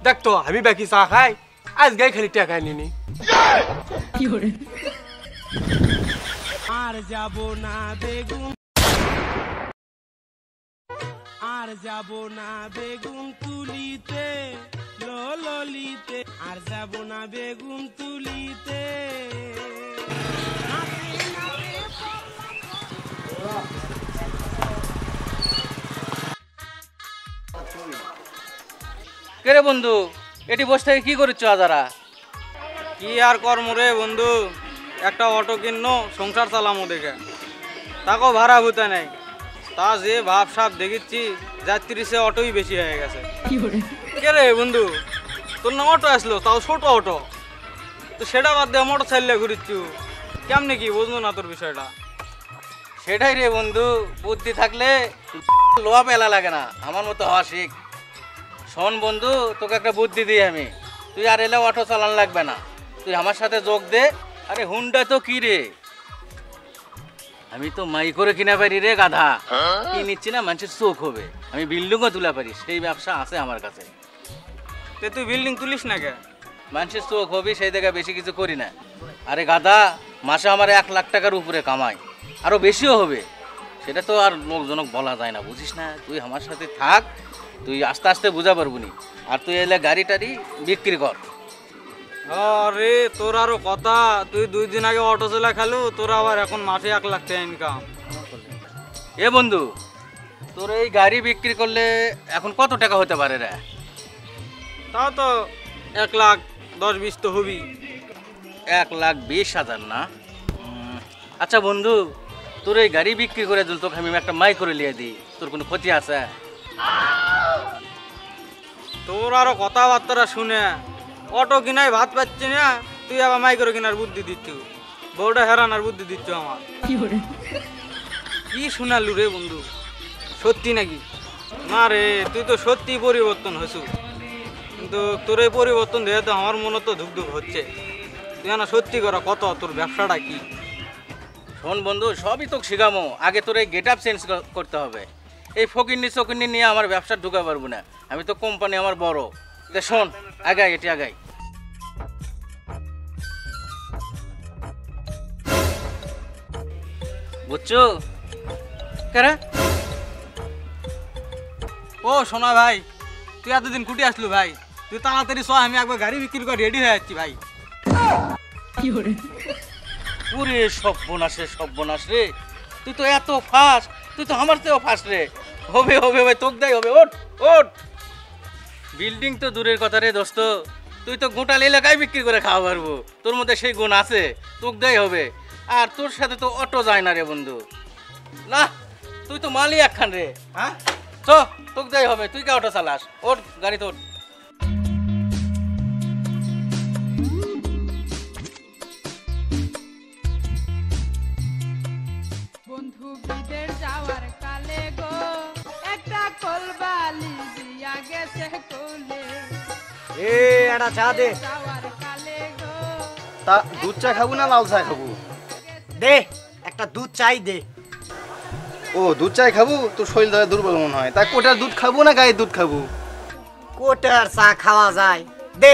দেখ তো আমি বাকি চা খাই আজ গাই খালি টাকা নিনি আর যাব না বেগুন আর যাব না বেগুন তুলিতে ললিতে আর যাব না বেগুন তুলিতে কে রে বন্ধু এটি বসে থেকে কি করছ আজারা? কি আর কর্ম রে বন্ধু, একটা অটো কিনো সংসার চালামো দেখে, তাকেও ভাড়া ভুতে নেই। তা যে ভাব সাপ দেখিচ্ছি যাত্রী সে অটোই বেশি হয়ে গেছে। কে রে বন্ধু, তোর না অটো আসলো, তাও ছোট অটো, তো সেটা বাদ দিয়ে মোটর সাইকেলে ঘুরিচ্ছু কেমনে কি বুঝলো না তোর বিষয়টা? সেটাই রে বন্ধু, বুদ্ধি থাকলে লোহা পেলা লাগে না, আমার মতো হওয়া শিখ। শোন বন্ধু, তোকে একটা বুদ্ধি দিই আমি, তুই আর এলে অটো চালান লাগবে না, তুই আমার সাথে যোগ দে। আরে হুন্ডা তো কি রে, আমি তো মাই করে কিনা পারি রে গাধা, কি নিচ্ছি না মানুষের চোখ হবে, আমি বিল্ডিংও তুলা পারি, সেই ব্যবসা আছে আমার কাছে। তে তুই বিল্ডিং তুলিস না কে? মানুষের চোখ হবে সেই জায়গায় বেশি কিছু করি না। আরে গাধা, মাসে আমার 1 লাখ টাকার উপরে কামাই, আরো বেশিও হবে, সেটা তো আর লোকজনক বলা যায় না, বুঝিস না? তুই আমার সাথে থাক, তুই আস্তে আস্তে বুঝা পারবুনি, আর তুই এলে গাড়ি টাড়ি বিক্রি কর। আরে তোর আরো কথা, তুই 2 দিন আগে অটো চালা খেলু, তোর আবার এখন মাসে 1 লাখ টাকা ইনকাম। এ বন্ধু, তোর এই গাড়ি বিক্রি করলে এখন কত টাকা হতে পারে রে? তাও তো 1,10,20 তো হবি। 1,20,000 না? আচ্ছা বন্ধু, তোর এই গাড়ি বিক্রি করে দিল তোকে আমি একটা মাই করে লিয়ে দিই, তোর কোনো ক্ষতি আছে? তোর আরো কথাবার্তা শুনে অটো কিনাই ভাত পাচ্ছি না, তুই আবার মাইক্রো কিনার বুদ্ধি দিচ্ছ, বউটা হেরানোর বুদ্ধি দিচ্ছ আমার। কি শোনালু রে বন্ধু, সত্যি নাকি? না রে, তুই তো সত্যি পরিবর্তন হয়েছু, কিন্তু তোর এই পরিবর্তন দেখে তো আমার মনে তো ধুক ধুক হচ্ছে। তুই না সত্যি করা কত, তোর ব্যবসাটা কি? শোন বন্ধু, সবই তোকে শিখামো, আগে তোর এই গেট আপ চেঞ্জ করতে হবে। এই ফকিন্নি চকিন্নি নিয়ে আমার ব্যবসা ঢুকা পারবো না, আমি তো কোম্পানি আমার বড়। তা শোন, আগাই এটি আগাই। বুঝছো কেরা? ও সোনা ভাই, তুই এতদিন কুটি আসলু ভাই, তুই তাড়াতাড়ি চ, আমি একবার গাড়ি বিক্রি করে রেডি হয়ে যাচ্ছি ভাই। পুরে সর্বনাশ রে, তুই তো এত ফাস্ট, তুই তো আমার চেয়েও ফাস্ট রে। হবে হবে ভাই, তোক দেয় হবে, ওঠ ওঠ। বিল্ডিং তো দূরের কথা রে দোস্ত, তুই তো গোটাল এলাকায় বিক্রি করে খাওয়া পারবো, তোর মধ্যে সেই গুণ আছে, তোক দেয় হবে। আর তোর সাথে তো অটো যায় না রে বন্ধু, না তুই তো মালি একখান রে। হ্যাঁ চ, তোক দেয় হবে, তুই কে অটো চালাস, ওঠ গাড়ি তোর। বন্ধু বিদের যাওয়ার কালে গো একটা কলবালি দিয়া গেছে কোলে, এ এটা চা দে। যাওয়ার কালে গো তা দুধ চা খাবো না লাল চা খাবো? দে একটা দুধ চাই দে। ও দুধ চাই খাবো, তোর শরীর দ্বারা দুর্বল মনে হয়, তা কোটার দুধ খাবো না গায়ের দুধ খাবো? কোটার চা খাওয়া যায়, দে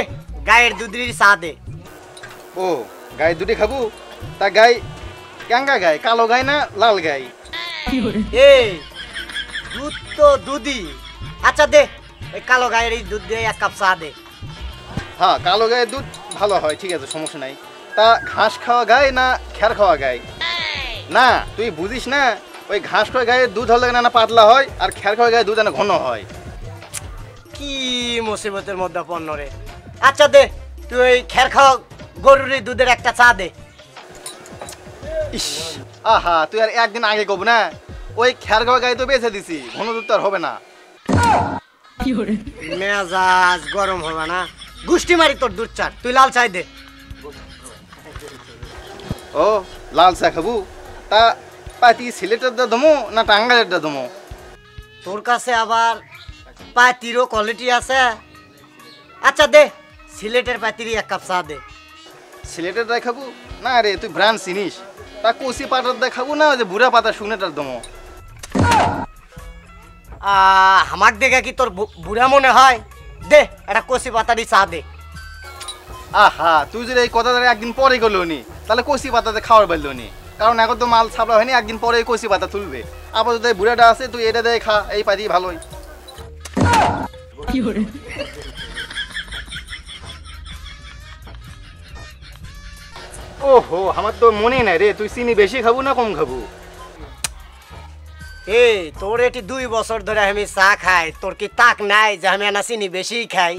গায়ের দুধেরই চা দে। ও গায়ের দুধই খাবো, তা গাই ক্যাঙ্গা গাই, কালো গাই না লাল গাই? এ দুধ তো দুধই, আচ্ছা দে ওই কালো গায়ের এই দুধ দিয়ে 1 কাপ চা দে। হ্যাঁ কালো গায়ের দুধ ভালো হয়, ঠিক আছে সমস্যা নাই। তা ঘাস খাওয়া গায় না খ্যার খাওয়া গায়? না তুই বুঝিস না, ওই ঘাস খাওয়া গায়ের দুধ হলে না পাতলা হয়, আর খ্যার খাওয়া গায়ের দুধ না ঘন হয়। কি মুসিবতের মধ্যে পণ্য রে। আচ্ছা দে তুই ওই খ্যার খাওয়া গরুর দুধের একটা চা দে। ইস আহা, তুই আর একদিন আগে কব না, ওই খ্যার খাওয়া গায়ে তো বেঁচে দিছি, ঘন দুধ তো আর হবে না। মেজাজ গরম হবে না, গুষ্টি মারি তোর দুধ চা, তুই লাল চাই দে। ও লাল চা খাবো, তা পাতি সিলেটের দা দমো না টাঙ্গাইলের দা দমো? তোর কাছে আবার পাতিরও কোয়ালিটি আছে? আচ্ছা দে সিলেটের পাতিরই 1 কাপ চা দে। সিলেটের দা খাবো না রে, তুই ব্রান্ড চিনিস? তা কচি পাতার দা খাবো না যে বুড়া পাতা শুনেটার দমো? আমাক দেখে কি তোর বুড়া মনে হয়? দে একটা কচি পাতারি চা দে। আহা তুই যদি এই কথাটা একদিন পরে গেলো নি তাহলে কচি পাতাতে খাওয়ার পারলো নি, কারণ এখন তো মাল ছাপড়া হয়নি, একদিন পরে কচি পাতা তুলবে। আপাতত এই বুড়াটা আছে তুই এটা দিয়ে খা, এই পাতি ভালোই। ওহো আমার তো মনে নাই রে, তুই চিনি বেশি খাবো না কম খাবো? এই তোর এটি 2 বছর ধরে আমি চা খাই, তোর কি তাক নাই যে আমি আনা চিনি বেশি খাই?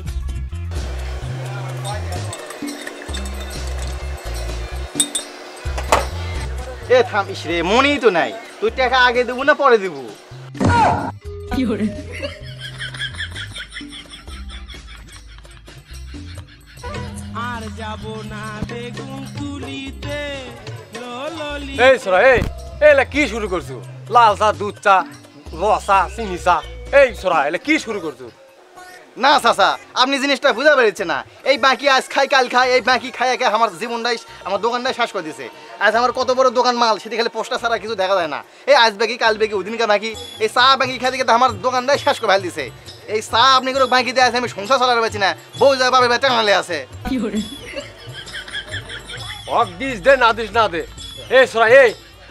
এ থামিস রে, মনেই তো নাই। তুই টাকা আগে দেবো না পরে দেবো? আর যাব না বেগুন তুলিতে ললি এই সোরা এলা কি শুরু করছো? লাল চা, দুধ চা, রসা, চিনি চা, এই সোরা এলা কি শুরু করছো? না চাচা, আপনি জিনিসটা বুঝা পেরেছে না। এই বাকি আজ খাই কাল খাই, এই বাকি খাই একে আমার জীবনটাই আমার দোকানটাই শেষ করে দিয়েছে। আজ আমার কত বড় দোকান মাল, সেটি খালি পোস্টার ছাড়া কিছু দেখা যায় না। এই আজ বাকি কাল বাকি ওদিনকে বাকি, এই চা বাকি খাই দেখে আমার দোকানটাই শেষ করে ফেল দিছে। এই চা আপনি করে বাকি দিয়ে আছে, আমি সংসার চালাতে পারছি না। বউ যা বাবার বেটা নালে আছে। হক দিস দে না দিস না দে। এই সোরা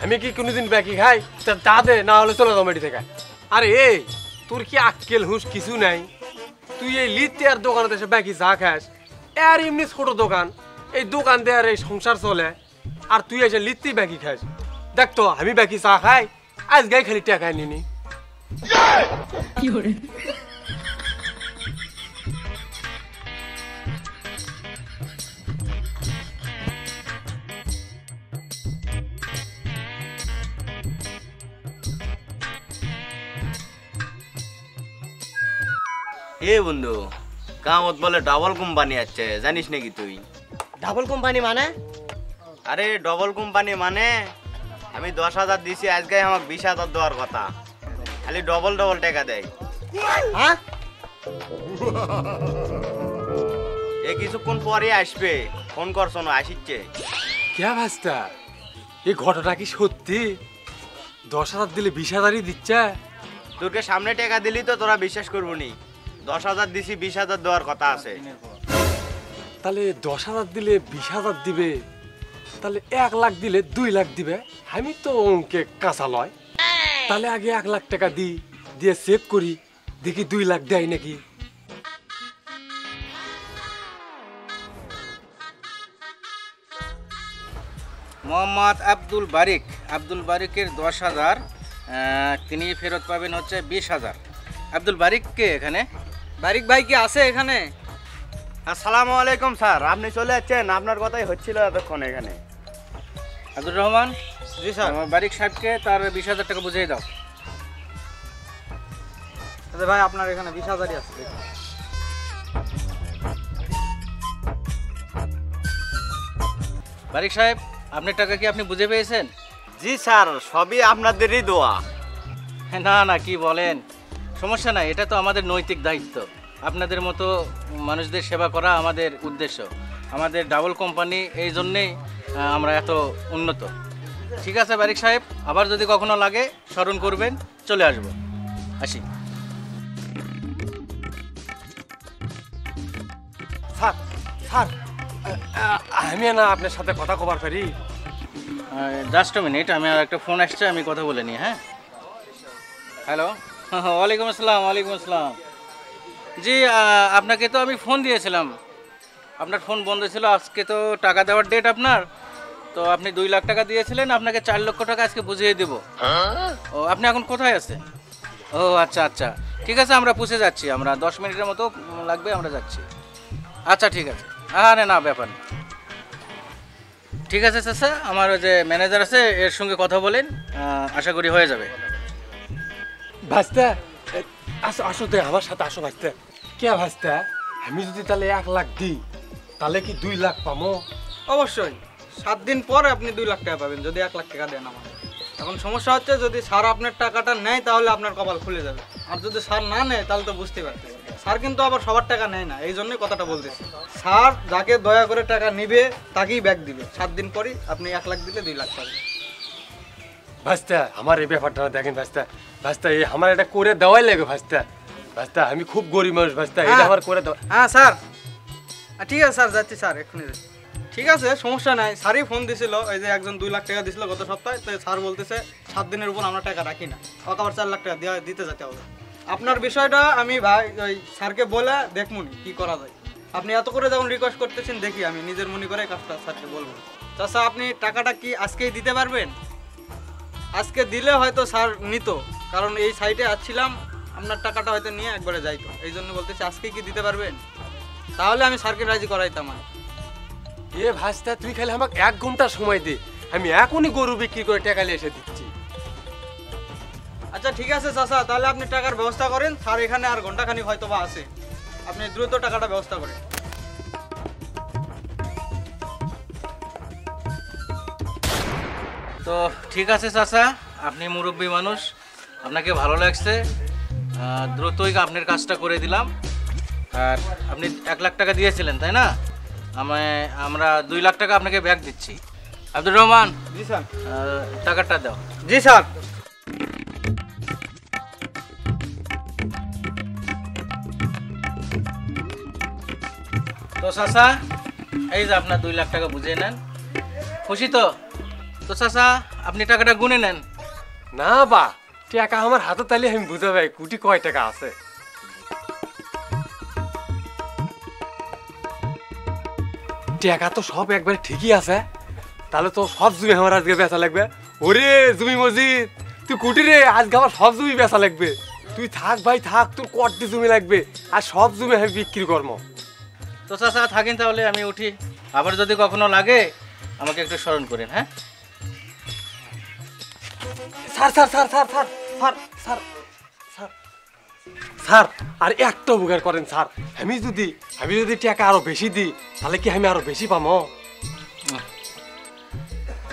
আমি কি কোনোদিন বাকি খাই? চা দে, না হলে চলে যাও মেডি থেকে। আরে তোর কি আক্কেল হুঁশ কিছু নাই? তুই এই লিতে আর দোকানে এসে বাকি চা খাস? আর এমনি ছোট দোকান, এই দোকান দিয়ে আর এই সংসার চলে, আর তুই এসে লিত্তি বাকি খাস? দেখ তো আমি বাকি চা খাই, আজ গাই খালি টাকা নিনি। এ বন্ধু, কামত বলে ডাবল কোম্পানি আছে, জানিস নাকি তুই? ডাবল কোম্পানি মানে? আরে ডবল কোম্পানি মানে আমি 10,000 দিছি, আজকে আমাকে 20,000 দেওয়ার কথা, খালি ডবল ডবল টাকা দেয়। হ্যাঁ এ কিছুক্ষণ পরে আসবে, ফোন করছো না, আসিচ্ছে। কে ভাস্তা, এই ঘটনা কি সত্যি? 10,000 দিলে 20,000ই দিচ্ছে? তোকে সামনে টাকা দিলি তো তোরা বিশ্বাস করবো নি। 10,000 দিছি, 20,000 দেওয়ার কথা আছে। তাহলে 10,000 দিলে 20,000 দিবে, তাহলে 1 লাখ দিলে 2 লাখ দিবে। আমি তো অঙ্কে কাঁচা লয়, তাহলে আগে 1 লাখ টাকা দিয়ে চেক করি, দেখি 2 লাখ দেয় নাকি। মোহাম্মদ আব্দুল বারিকের 10,000 তিনি ফেরত পাবেন হচ্ছে 20,000। আব্দুল বারিক কে এখানে? বারিক ভাই কি আছে এখানে? আসসালামু আলাইকুম স্যার, আপনি চলে যাচ্ছেন? আপনার কথাই হচ্ছিল এতক্ষণ এখানে। আব্দুর রহমান, জি স্যার। আমার বারিক সাহেবকে তার 20,000 টাকা বুঝিয়ে দাও। আচ্ছা ভাই, আপনার এখানে 20,000ই আছে। বারিক সাহেব, আপনার টাকা কি আপনি বুঝে পেয়েছেন? জি স্যার, সবই আপনাদেরই দোয়া। না না, কি বলেন, সমস্যা নাই, এটা তো আমাদের নৈতিক দায়িত্ব। আপনাদের মতো মানুষদের সেবা করা আমাদের উদ্দেশ্য। আমাদের ডাবল কোম্পানি এই জন্যেই আমরা এত উন্নত। ঠিক আছে বারিক সাহেব, আবার যদি কখনো লাগে স্মরণ করবেন, চলে আসবো। আসি। স্যার স্যার, আমি না আপনার সাথে কথা কবার পারি? জাস্ট মিনিট, আমি আর একটা ফোন আসছে, আমি কথা বলে নিই। হ্যাঁ, হ্যালো। ওয়ালাইকুম আসসালাম। জি, আপনাকে তো আমি ফোন দিয়েছিলাম, আপনার ফোন বন্ধ ছিল। আজকে তো টাকা দেওয়ার ডেট আপনার, তো আপনি 2 লাখ টাকা দিয়েছিলেন, আপনাকে 4 লক্ষ টাকা আজকে বুঝিয়ে দেবো। ও, আপনি এখন কোথায় আছেন? ও আচ্ছা, ঠিক আছে, আমরা পৌঁছে যাচ্ছি। আমরা 10 মিনিটের মতো লাগবে, আমরা যাচ্ছি। আচ্ছা ঠিক আছে। আরে না, ব্যাপার না। ঠিক আছে চাচা, আমার ওই যে ম্যানেজার আছে, এর সঙ্গে কথা বলেন, আশা করি হয়ে যাবে। ভাস্তা, আসো দে আমার সাথে, আসো ভাস্তা। কে ভাস্তা, আমি যদি তাহলে 1 লাখ দিই, তাহলে কি 2 লাখ পাবো? অবশ্যই 7 দিন পরে আপনি 2 লাখ টাকা পাবেন, যদি 1 লাখ টাকা দেন আমাকে। এখন সমস্যা হচ্ছে, যদি স্যার আপনার টাকাটা নেয় তাহলে আপনার কপাল খুলে যাবে, আর যদি স্যার না নেয় তাহলে তো বুঝতে পারতেছি। স্যার কিন্তু আবার সবার টাকা নেয় না, এই জন্যই কথাটা বলতেছি। স্যার যাকে দয়া করে টাকা নিবে তাকেই ব্যাক দিবে। 7 দিন পরই আপনি 1 লাখ দিলে 2 লাখ পাবেন। ভাস্তা, আমার এই ব্যাপারটা দেখেন ভাস্তা, এই আমার এটা করে দেওয়াই লাগে ভাস্তা। ভাস্তা আমি খুব গরিব মানুষ ভাস্তা, এটা আমার করে দাও। হ্যাঁ স্যার, ঠিক আছে স্যার, যাচ্ছি স্যার এক্ষুনি যাচ্ছি। ঠিক আছে, সমস্যা নাই। স্যারই ফোন দিছিল, এই যে একজন 2 লাখ টাকা দিছিল গত সপ্তাহে, তো স্যার বলতেছে 7 দিনের উপর আমরা টাকা রাখি না, ওকে আবার 4 লাখ টাকা দিতে যেতে হবে। আপনার বিষয়টা আমি ভাই ওই স্যারকে বলে দেখমুনি কি করা যায়। আপনি এত করে যখন রিকোয়েস্ট করতেছেন, দেখি আমি নিজের মনে করে কাজটা স্যারকে বলবো। চাচা আপনি টাকাটা কি আজকেই দিতে পারবেন? আজকে দিলে হয়তো স্যার নিত, কারণ এই সাইটে আসছিলাম, আপনার টাকাটা হয়তো নিয়ে একবারে যাইতো, এই জন্য বলতেছি আজকে কি দিতে পারবেন? তাহলে আমি স্যারকে রাজি করাইতাম। এ ভাস্তা তুই খালি আমাকে 1 ঘন্টা সময় দে, আমি এখনই গরু বিক্রি করে টাকা নিয়ে এসে দিচ্ছি। আচ্ছা ঠিক আছে চাচা, তাহলে আপনি টাকার ব্যবস্থা করেন। স্যার এখানে আর ঘন্টাখানিক হয়তো বা আছে, আপনি দ্রুত টাকাটা ব্যবস্থা করেন। তো ঠিক আছে চাচা, আপনি মুরব্বী মানুষ, আপনাকে ভালো লাগছে, দ্রুতই আপনার কাজটা করে দিলাম। আর আপনি 1 লাখ টাকা দিয়েছিলেন তাই না? আমরা 2 লাখ টাকা আপনাকে ব্যাক দিচ্ছি। আব্দুর রহমান, জি স্যার। টাকাটা দাও। জি স্যার। তো চাচা এই যে আপনার 2 লাখ টাকা বুঝে নেন, খুশি তো? তো চাচা আপনি টাকাটা গুনে নেন। না বা, টাকা আমার হাতে তাইলে আমি বুঝে ভাই কোটি কয় টাকা আছে। টাকা তো সব একবারে ঠিকই আছে, তাহলে তো সব জমি আমার আজকে বেচা লাগবে। ওরে জমি মসজিদ, তুই কুটি রে, আজকে আমার সব জমি বেচা লাগবে। তুই থাক ভাই থাক, তোর কটি জমি লাগবে, আর সব জমি আমি বিক্রি করবো। তো চাচা থাকেন তাহলে, আমি উঠি। আবার যদি কখনো লাগে আমাকে একটু স্মরণ করেন। হ্যাঁ sir sir sir sir sir sir sir sir sir আর একটা উপকার করেন স্যার, আমি যদি টাকা আরো বেশি দিই তাহলে কি আমি আরো বেশি পাবো?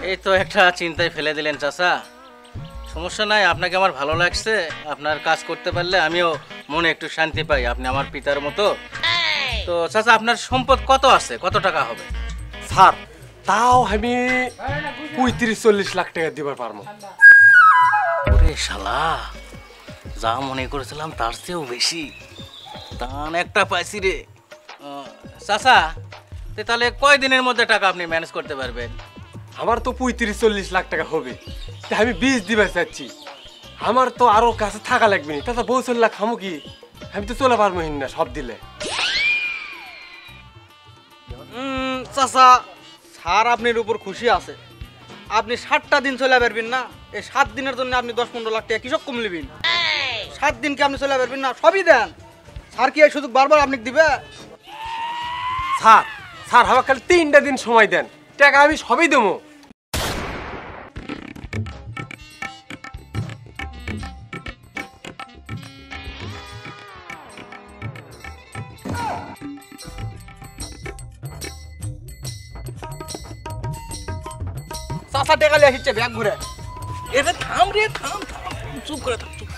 এই তো একটা চিন্তায় ফেলে দিলেন চাচা। সমস্যা নাই, আপনাকে আমার ভালো লাগছে, আপনার কাজ করতে পারলে আমিও মনে একটু শান্তি পাই, আপনি আমার পিতার মতো। তো চাচা আপনার সম্পদ কত আছে, কত টাকা হবে? স্যার তাও আমি 35-40 লাখ টাকা দিবার পারবো। ওরে শালা, যা মনে করেছিলাম তার চেয়েও বেশি দান একটা পাইছি রে। চাচা তাহলে কয় দিনের মধ্যে টাকা আপনি ম্যানেজ করতে পারবেন? আমার তো 35-40 লাখ টাকা হবে, তা আমি 20 দিবার চাচ্ছি। আমার তো আরো কাছে থাকা লাগবে না, তাছাড়া 42 লাখ খামো কি, আমি তো চলে পারবো না সব দিলে। চাচা স্যার আপনার উপর খুশি আছে, আপনি 7টা দিন চলে পারবেন না, এই 7 দিনের জন্য আপনি 10-15 লাখ টাকা কৃষক কম নেবেন? 7 দিন কি আপনি চলে পারবেন না? সবই দেন, স্যার কি এই সুযোগ বারবার আপনি দিবে? স্যার স্যার আমাকে খালি 3টা দিন সময় দেন, টাকা আমি সবই দেবো। চাচা টাকা লিয়ে আসছে ব্যাগ ঘুরে। এটা থাম রে, থাম থাম, চুপ করে থাক, চুপ।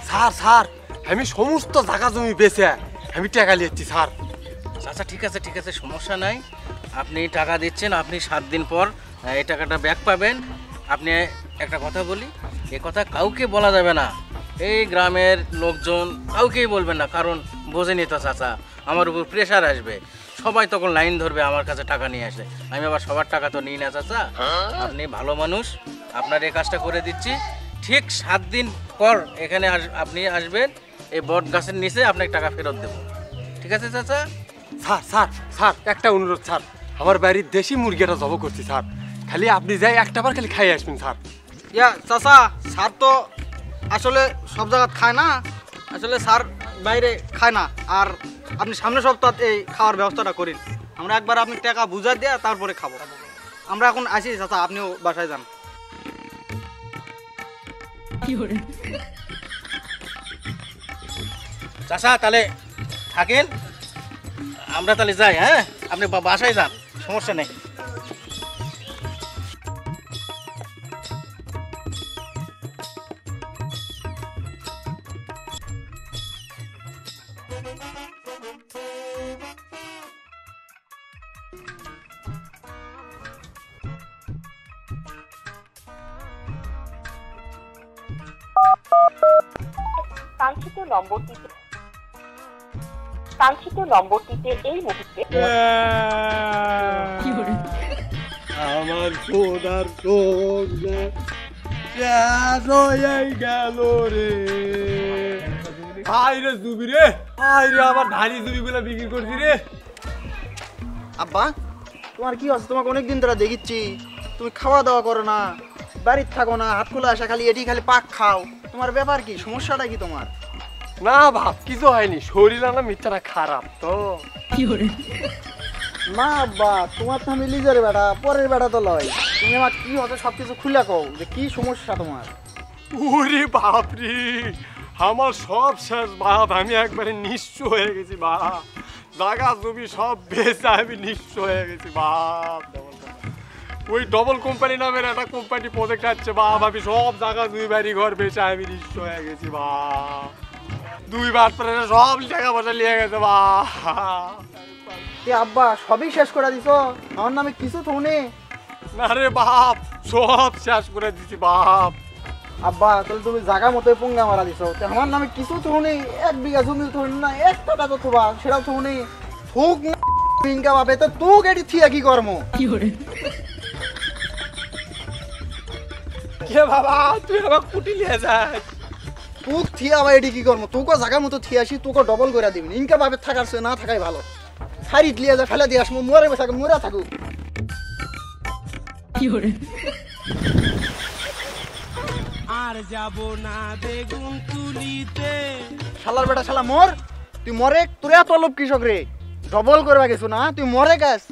স্যার স্যার আমি সমস্ত জায়গা জমি বেচে আমি টাকা লিয়েছি স্যার। আচ্ছা ঠিক আছে ঠিক আছে, সমস্যা নাই, আপনি টাকা দিচ্ছেন, আপনি 7 দিন পর এই টাকাটা ব্যাক পাবেন। আপনি একটা কথা বলি, এ কথা কাউকে বলা যাবে না, এই গ্রামের লোকজন কাউকেই বলবেন না, কারণ বোঝেনি তো চাচা আমার উপর প্রেশার আসবে, সবাই তখন লাইন ধরবে আমার কাছে টাকা নিয়ে আসে, আমি আবার সবার টাকা তো নিই না চাচা। আপনি ভালো মানুষ, আপনার এই কাজটা করে দিচ্ছি। ঠিক 7 দিন পর এখানে আপনি আসবেন, এই বট গাছের নিচে আপনাকে টাকা ফেরত দেবো, ঠিক আছে চাচা? স্যার স্যার স্যার একটা অনুরোধ স্যার, আমার বাড়ির দেশি মুরগিটা জব করছি স্যার, খালি আপনি যাই একটাবার খালি খাই আসবেন স্যার। ইয়া চাচা, স্যার তো আসলে সব জায়গা খায় না, আসলে স্যার বাইরে খায় না, আর আপনি সামনের সপ্তাহ এই খাওয়ার ব্যবস্থাটা করেন, আমরা একবার আপনি টাকা বুঝা দিয়ে তারপরে খাবো। আমরা এখন আসি চাচা, আপনিও বাসায় যান। চাচা তাহলে থাকেন, আমরা তাহলে যাই। হ্যাঁ আপনি বাসায় যান, সমস্যা নেই। কাঙ্ক্ষিত নম্বরটিতে এই মুহূর্তে আমার সোনার সোনা শেষ হয়ে গেল রে। হাই রে জুবি রে, হাই রে আমার ধানি জুবি গুলা বিক্রি করছি রে। আব্বা তোমার কি আছে? তোমাকে অনেকদিন ধরে দেখিচ্ছি, তুমি খাওয়া দাওয়া করো না, বাড়িতে থাকো না, হাত খোলা আসা খালি এটি খালি পাক খাও। তোমার ব্যাপার কি? সমস্যাটা কি তোমার? না ভাব কিছু হয়নি, শরীর না মিথ্যাটা খারাপ তো। না আব্বা, তোমার তো আমি লিজের বেটা, পরের বেটা তো লয়। তুমি আমার কি হচ্ছে সবকিছু খুলে কও যে কি সমস্যা তোমার। ওরে বাপরে, আমার সব শেষ বাপ, আমি একবারে নিঃস্ব হয়ে গেছি বাপ। জায়গা জমি সব বেচে আমি নিঃস্ব হয়ে গেছি বাপ। ওই ডবল কোম্পানি নামের একটা কোম্পানি প্রজেক্ট আসছে বাপ, আমি সব জায়গা দুই বাড়ি ঘর বেচে আমি নিঃস্ব হয়ে গেছি বাপ। দুই বার পরে সব টাকা পয়সা নিয়ে গেছে বাপ। আব্বা সবই শেষ করে দিছো, আমার নামে কিছু তো নেই। না রে বাপ, সব শেষ করে দিছি বাপ। আব্বা তাহলে তুমি জায়গা মতোই পুঙ্গা মারা দিছো, আমার নামে কিছু তো নেই। 1 বিঘা জমি তো না, 1 টাকা তো থবা সেটাও তো নেই। ফুক ইনকা বাপে তো তুই এটি থিয়া কি কর্ম? কে বাবা তুই আমার কুটি নিয়ে যাস? তুক থিয়া আবার এটি কি কর্ম? তোকে জায়গা মতো থিয়াসি, তোকে ডবল করে দিবি। ইনকা বাপে থাকার সে না থাকাই ভালো। হারিট লিয়ে যা ফেলে দিয়ে আসবো, মরে থাকুক মরে থাকুক। আর যাব না বেগুন তুলিতে। শালার বেটা শালা মর, তুই মরে, তোর এত লোভ কৃষক রে, ডবল করবা গেছো না, তুই মরে গেছ।